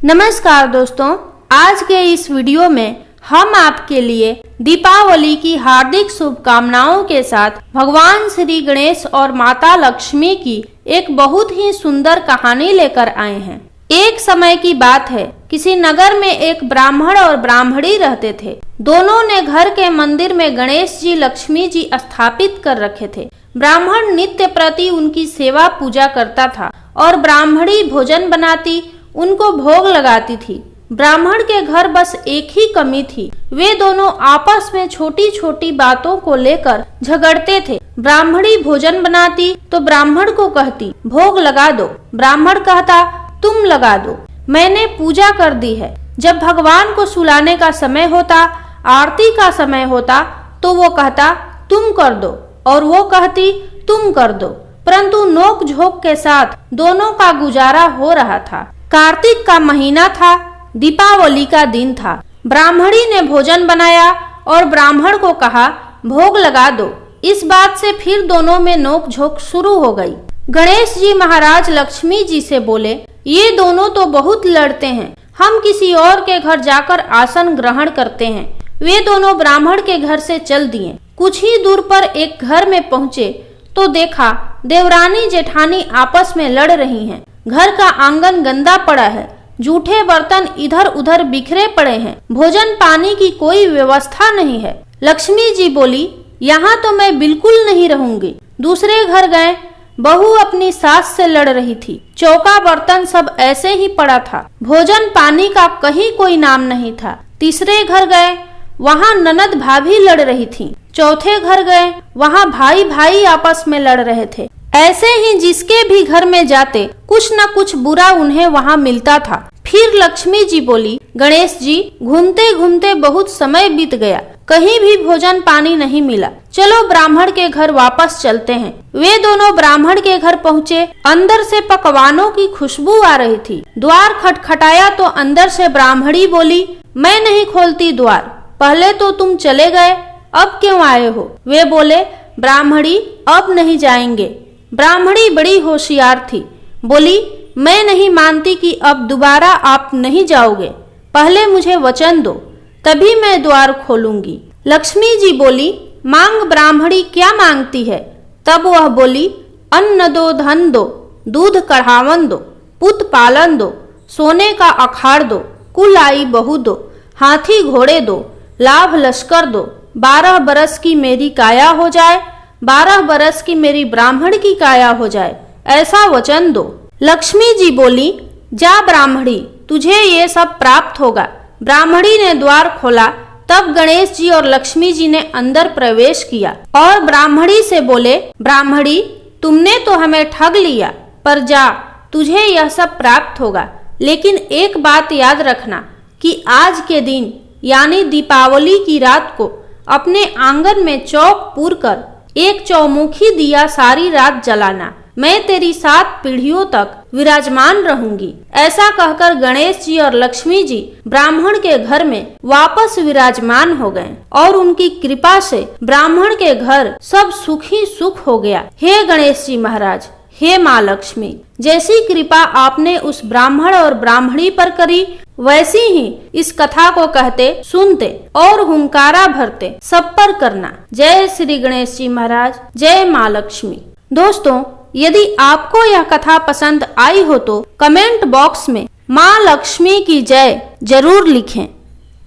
नमस्कार दोस्तों, आज के इस वीडियो में हम आपके लिए दीपावली की हार्दिक शुभकामनाओं के साथ भगवान श्री गणेश और माता लक्ष्मी की एक बहुत ही सुंदर कहानी लेकर आए हैं। एक समय की बात है, किसी नगर में एक ब्राह्मण और ब्राह्मणी रहते थे। दोनों ने घर के मंदिर में गणेश जी, लक्ष्मी जी स्थापित कर रखे थे। ब्राह्मण नित्य प्रति उनकी सेवा पूजा करता था और ब्राह्मणी भोजन बनाती, उनको भोग लगाती थी। ब्राह्मण के घर बस एक ही कमी थी, वे दोनों आपस में छोटी छोटी बातों को लेकर झगड़ते थे। ब्राह्मणी भोजन बनाती तो ब्राह्मण को कहती भोग लगा दो, ब्राह्मण कहता तुम लगा दो, मैंने पूजा कर दी है। जब भगवान को सुलाने का समय होता, आरती का समय होता तो वो कहता तुम कर दो और वो कहती तुम कर दो, परंतु नोक झोंक के साथ दोनों का गुजारा हो रहा था। कार्तिक का महीना था, दीपावली का दिन था। ब्राह्मणी ने भोजन बनाया और ब्राह्मण को कहा भोग लगा दो। इस बात से फिर दोनों में नोक झोंक शुरू हो गई। गणेश जी महाराज लक्ष्मी जी से बोले, ये दोनों तो बहुत लड़ते हैं, हम किसी और के घर जाकर आसन ग्रहण करते हैं। वे दोनों ब्राह्मण के घर से चल दिए। कुछ ही दूर पर एक घर में पहुँचे तो देखा देवरानी जेठानी आपस में लड़ रही हैं। घर का आंगन गंदा पड़ा है, जूठे बर्तन इधर उधर बिखरे पड़े हैं, भोजन पानी की कोई व्यवस्था नहीं है। लक्ष्मी जी बोली, यहाँ तो मैं बिल्कुल नहीं रहूंगी। दूसरे घर गए, बहू अपनी सास से लड़ रही थी। चौका बर्तन सब ऐसे ही पड़ा था, भोजन पानी का कहीं कोई नाम नहीं था। तीसरे घर गए, वहाँ ननद भाभी लड़ रही थी। चौथे घर गए, वहाँ भाई भाई आपस में लड़ रहे थे। ऐसे ही जिसके भी घर में जाते कुछ न कुछ बुरा उन्हें वहाँ मिलता था। फिर लक्ष्मी जी बोली, गणेश जी घूमते घूमते बहुत समय बीत गया, कहीं भी भोजन पानी नहीं मिला, चलो ब्राह्मण के घर वापस चलते हैं। वे दोनों ब्राह्मण के घर पहुँचे। अंदर से पकवानों की खुशबू आ रही थी। द्वार खटखटाया तो अंदर से ब्राह्मणी बोली, मैं नहीं खोलती द्वार, पहले तो तुम चले गए, अब क्यों आए हो? वे बोले, ब्राह्मणी अब नहीं जाएंगे। ब्राह्मणी बड़ी होशियार थी, बोली, मैं नहीं मानती कि अब दोबारा आप नहीं जाओगे, पहले मुझे वचन दो, तभी मैं द्वार खोलूंगी। लक्ष्मी जी बोली, मांग ब्राह्मणी क्या मांगती है? तब वह बोली, अन्न दो, धन दो, दूध कढ़ावन दो, पुत पालन दो, सोने का अखाड़ दो, कुल आई बहू दो, हाथी घोड़े दो, लाभ लश्कर दो, 12 बरस की मेरी काया हो जाए, 12 बरस की मेरी ब्राह्मण की काया हो जाए, ऐसा वचन दो। लक्ष्मी जी बोली, जा ब्राह्मणी, तुझे ये सब प्राप्त होगा। ब्राह्मणी ने द्वार खोला, तब गणेश जी और लक्ष्मी जी ने अंदर प्रवेश किया और ब्राह्मणी से बोले, ब्राह्मणी तुमने तो हमें ठग लिया, पर जा, तुझे यह सब प्राप्त होगा। लेकिन एक बात याद रखना कि आज के दिन यानी दीपावली की रात को अपने आंगन में चौक पूर कर एक चौमुखी दिया सारी रात जलाना, मैं तेरी 7 पीढ़ियों तक विराजमान रहूंगी। ऐसा कहकर गणेश जी और लक्ष्मी जी ब्राह्मण के घर में वापस विराजमान हो गए और उनकी कृपा से ब्राह्मण के घर सब सुखी सुख हो गया। हे गणेश जी महाराज, हे माँ लक्ष्मी, जैसी कृपा आपने उस ब्राह्मण और ब्राह्मणी पर करी, वैसी ही इस कथा को कहते, सुनते और हुंकारा भरते सब पर करना। जय श्री गणेश जी महाराज, जय माँ लक्ष्मी। दोस्तों, यदि आपको यह कथा पसंद आई हो तो कमेंट बॉक्स में माँ लक्ष्मी की जय जरूर लिखें।